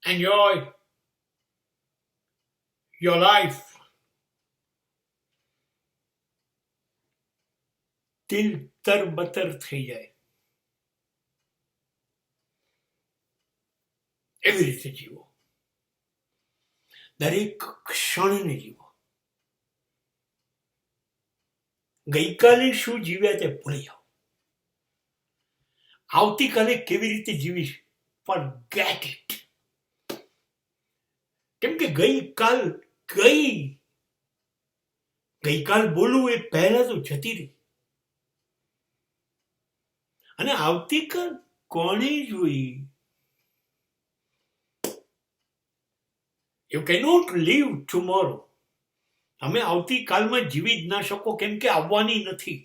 enjoy your life. દિલ તરબતર થઈ જાય એવી રીતે જીવો, દરેક ક્ષણને જીવો. ગઈકાલે શું જીવ્યા તે ભૂલી જાઓ. આવતીકાલે કેવી રીતે જીવીશ, forget it. કેમ કે ગઈકાલ બોલવું એ પહેલા તો જતી રહી, અને આવતીકાલ કોને જોઈ? You cannot live tomorrow. તમે આવતીકાલમાં જીવી જ ના શકો, કેમ કે આવવાની નથી.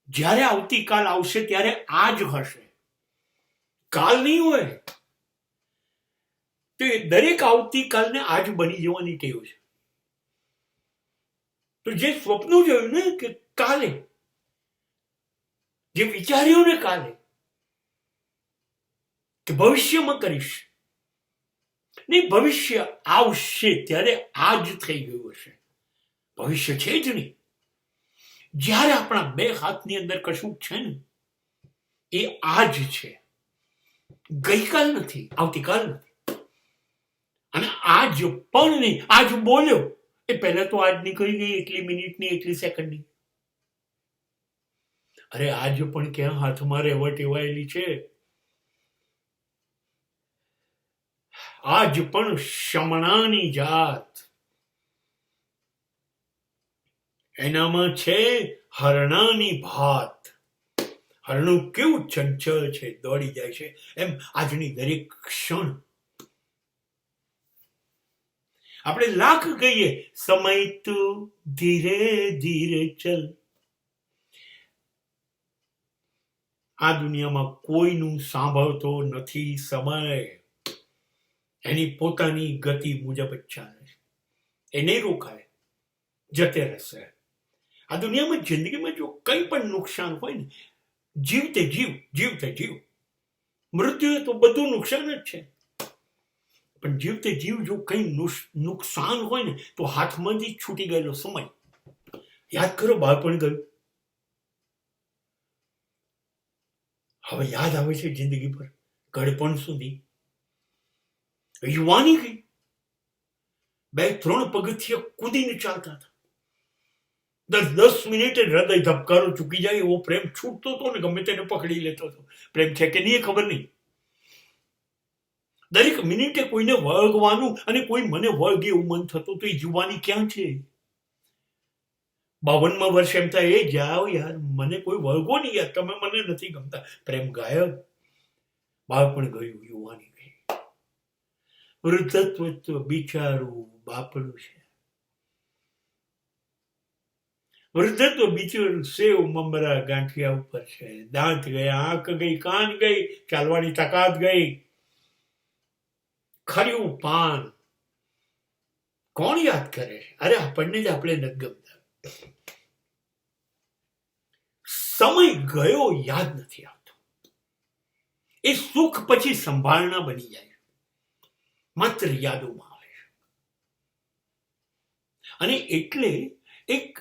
જ્યારે આવતીકાલ આવશે ત્યારે આજ હશે, કાલ નહીં હોય. તો દરેક આવતીકાલને આજ બની જવાની ટેવ છે. તો જે સ્વપ્નો જોયું ને કે કાલે, જે વિચાર્યું ને કાલે કે ભવિષ્યમાં કરીશ, નહીં, ભવિષ્ય આવશે ત્યારે આજ થઈ ગયું હશે. ભવિષ્ય છે જ નહીં. જ્યારે આપણા બે હાથની અંદર કશું છે ને એ આજ છે, ગઈકાલ નથી, આવતીકાલ નથી. અને આજ પણ નહીં, આજ બોલ્યો એ પહેલા તો આજ નીકળી ગઈ, એટલી મિનિટની, એટલી સેકન્ડની. અરે આજ પણ ક્યાં હાથમાં રહેવા ટેવાયેલી છે? આજ પણ શમણાની જાત, એનામાં છે હરણાની ભાત. હરણું કેવું ચંચળ છે, દોડી જાય છે, એમ આજની દરેક ક્ષણ. આપણે લાખ કહીએ સમય તું ધીરે ધીરે ચલ, આ દુનિયામાં કોઈનું સાંભળતો નથી સમય. એની પોતાની ગતિ મુજબ જ ચાલે છે, એ નહીં રોકાય, જતે રહેશે. આ દુનિયામાં, જિંદગીમાં જો કંઈ પણ નુકસાન હોય ને, જીવતે જીવ. મૃત્યુ તો બધું નુકસાન જ છે, પણ જીવતે જીવ જો કંઈ નુકસાન હોય ને તો હાથમાંથી છૂટી ગયેલો સમય. યાદ કરો, બાળપણ ગયું, હવે યાદ આવે છે જિંદગી પર, ઘડપણ સુધી. યુવાની ગઈ, 2-3 પગથિયા કૂદીને ચાલતા હતા. 10 મિનિટે હૃદય ધબકારો ચૂકી જાય એવો પ્રેમ છૂટતો હતો ને, ગમે તેને પકડી લેતો હતો. પ્રેમ છે કે નહીં એ ખબર નહીં. દરેક મિનિટે કોઈને વળગવાનું, અને કોઈ મને વળગે એવું મન થતું. તો એ યુવાની ક્યાં છે? 52મા વર્ષે એમ થાય, એ જાઓ યાર, મને કોઈ વળગો નહીં યાર, તમે મને નથી ગમતા. પ્રેમ ગાયબ, બાળપણ ગયું, યુવાની ગઈ. વૃદ્ધત્વ તો બિચારું બાપડું છે. વૃદ્ધત્વ બિચારું સેવ મમરા ગાંઠિયા ઉપર છે. દાંત ગયા, આંખ ગઈ, કાન ગઈ, ચાલવાની તાકાત ગઈ. ખર્યું પાન કોણ યાદ કરે? અરે આપણને જ આપણે નથી ગમતા. સમય ગયો યાદ નથી આવતો. એ સુખ પછી સંભાળના બની જાય, માત્ર યાદોમાં આવે છે. અને એટલે એક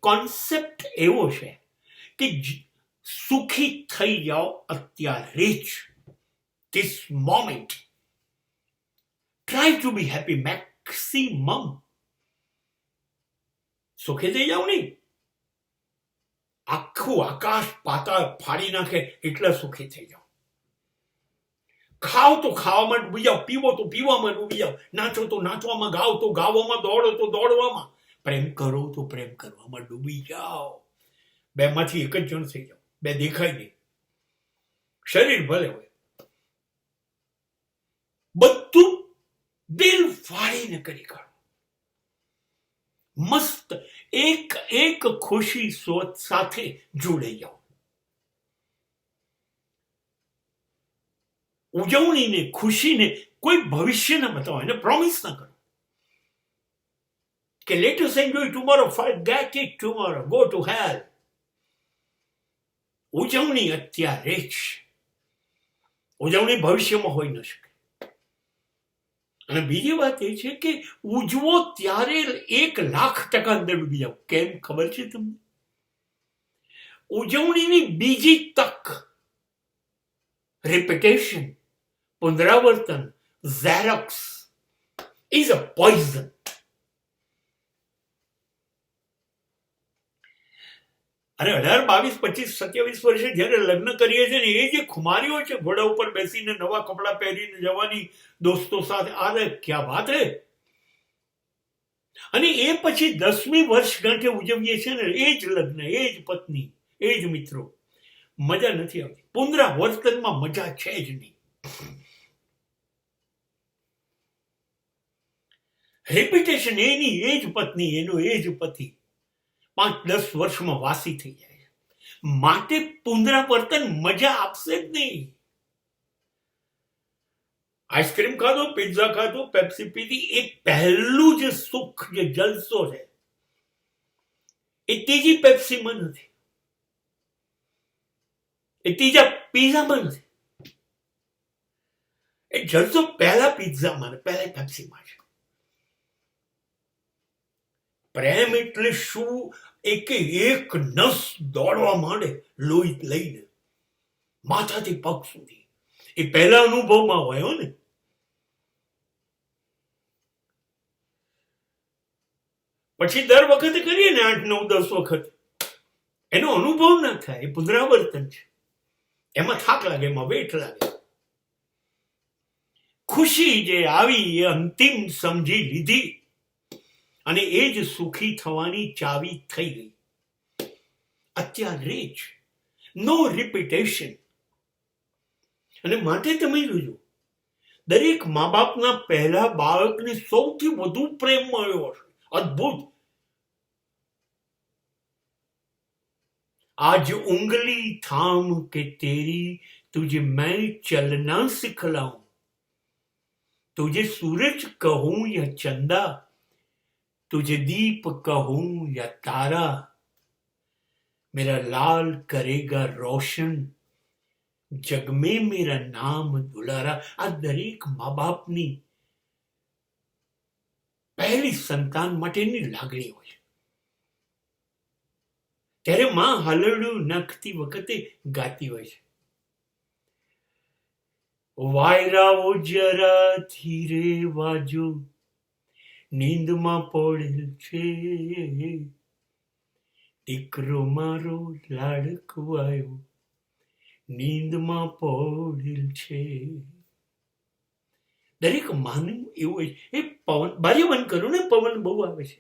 કોન્સેપ્ટ એવો છે કે સુખી થઈ જાઓ અત્યારે જ, this moment. Try to B happy maximum. સુખી થઈ જાઓ નહીં, આખું આકાશ પાતાળ ફાડી નાખે એટલા સુખી થઈ જાઓ. ખાઓ તો ખાવામાં ડૂબી જાઓ, પીવો તો પીવામાં ડૂબી જાઓ, નાચો તો નાચવામાં, ગાઓ તો ગાવામાં, દોડો તો દોડવામાં, પ્રેમ કરો તો પ્રેમ કરવામાં ડૂબી જાઓ. 2માંથી એક જ જણ થઈ જાઓ, 2 દેખાય નહીં. શરીર ભલે હોય, બધું દિલ ફાડીને કરી કાઢો. મસ્ત એક ખુશી સાથે જોડાઈ જાઓ. ઉજવણીને, ખુશીને કોઈ ભવિષ્ય ના બતાવો, એને પ્રોમિસ ના કરો કે let us enjoy tomorrow, forget it tomorrow, go to hell. ઉજવણી અત્યારે જ, ઉજવણી ભવિષ્યમાં હોઈ ન શકે. અને બીજી વાત એ છે કે ઉજવો ત્યારે 1,00,000% અંદર ડૂબી જાઓ. કેમ ખબર છે તમને? ઉજવણીની બીજી તક, રિપીટેશન, પુનરાવર્તન, ઝેરોક્સ ઇઝ અ પોઈઝન. અને 18, 22, 25, 27 વર્ષે જયારે લગ્ન કરીએ છીએ ને, એ જે ખુમારીઓ છે ઘોડા ઉપર બેસીને નવા કપડા પહેરીને જવાની દોસ્તો સાથે, આ ક્યાં વાત હે. અને એ પછી 10મી વર્ષગાંઠે ઉજવીએ છીએ ને, એ જ લગ્ન, એ જ પત્ની, એ જ મિત્રો, મજા નથી આવતી. પુનરાવર્તનમાં મજા છે જ નહીં. રિપીટેશન, એની એ જ પત્ની, એનો એ જ પતિ 5-10 વર્ષમાં વાસી થઈ જાય. માટે પુનરાવર્તન મજા આપશે જ નહીં. આઈસ્ક્રીમ ખાધો, પિઝા ખાધો, પેપ્સી પીધી, એ પહેલું જે સુખ, જે જલસો છે, એ ત્રીજી પેપ્સીમાં નથી, એ ત્રીજા પીઝામાં નથી. એ જલસો પહેલા પિઝામાં, પહેલા પેપ્સીમાં છે. પ્રેમ એટલે શું? એક નસ દોડવા માંડે લોહી લઈને માથાથી પગ સુધી. એ પહેલા અનુભવમાં હોય ને. પછી દર વખતે કરીએ ને 8, 9, 10 વખત, એનો અનુભવ ના થાય. એ પુનરાવર્તન છે. એમાં થાક લાગે, એમાં વેઠ લાગે. ખુશી જે આવી એ અંતિમ સમજી લીધી, અને એ જ સુખી થવાની ચાવી થઈ ગઈ. અત્યારે જ નો રિપીટેશન. અને માટે તમે જોજો, દરેક મા બાપના પહેલા બાળકને સૌથી વધુ પ્રેમ મળ્યો હશે. અદ્ભુત. आज उंगली थाम के तेरी तुझे मैं चलना सिखलाऊं, तुझे सूरज कहूं या चंदा, तुझे दीप कहूं या तारा, मेरा लाल करेगा रोशन, जग में मेरा नाम दुलारा. આ દરેક મા બાપની પહેલી સંતાન માટેની લાગણી હોય. ત્યારે માં હાલરડું નાખતી વખતે ગાતી હોય છે, વાયરાઓ જરા ધીરે વાજો, નીંદમાં પડેલ છે, દીકરો મારો લાડકવાયો, નીંદમાં પડેલ છે. દરેક માનું એવું હોય. એ પવન, બારી બંધ કરો ને, પવન બહુ આવે છે,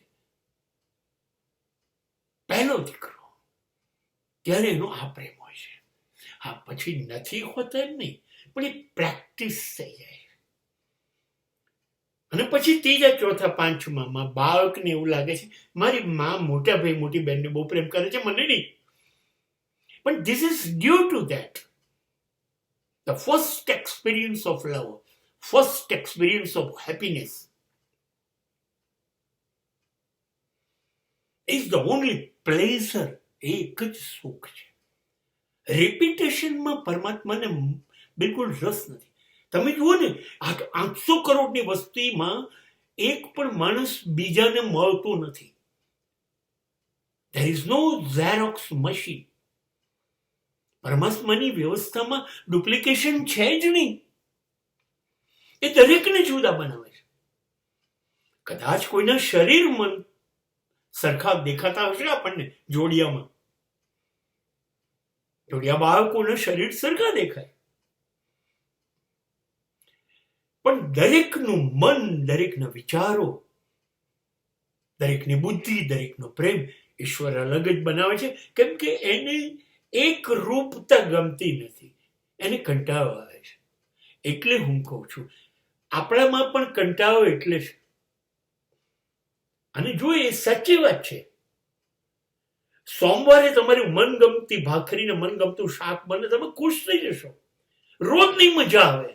પહેલો દીકરો, ત્યારે એનો આ પ્રેમ હોય છે. હા, પછી નથી હોતા એમ નહીં, પણ એ પ્રેક્ટિસ થઈ જાય. અને પછી ત્રીજા, ચોથા, પાંચમામાં બાળકને એવું લાગે છે મારી માં મોટા ભાઈ મોટી બહેનને બહુ પ્રેમ કરે છે, મને નહીં. પણ this is due to that the first experience of love, first experience of happiness is the only pleasure. એક જ સુખ છે. રિપીટેશનમાં પરમાત્માને બિલકુલ રસ નથી. તમે જુઓ ને, 800 કરોડની વસ્તીમાં એક પણ માણસ બીજાને મળતો નથી. There is no Xerox machine. પરમાત્માની વ્યવસ્થામાં ડુપ્લિકેશન છે જ નહીં. એ દરેકને જુદા બનાવે છે. કદાચ કોઈના શરીર મન સરખા દેખાતા હશે આપણને જોડિયામાં, જોડિયા બાળકોના શરીર સરખા દેખાય, પણ દરેકનું મન, દરેકના વિચારો, દરેકની બુદ્ધિ, દરેકનો પ્રેમ ઈશ્વર અલગ જ બનાવે છે. કેમ કે એને એક રૂપતા ગમતી નથી, એને કંટાળો આવે છે. એટલે હું કહું છું, આપણામાં પણ કંટાળો એટલે છે. અને જો એ સાચી વાત છે, સોમવારે તમારી મનગમતી ભાખરીને મનગમતું શાક બને, તમે ખુશ થઈ જશો. રોજ નહીં મજા આવે.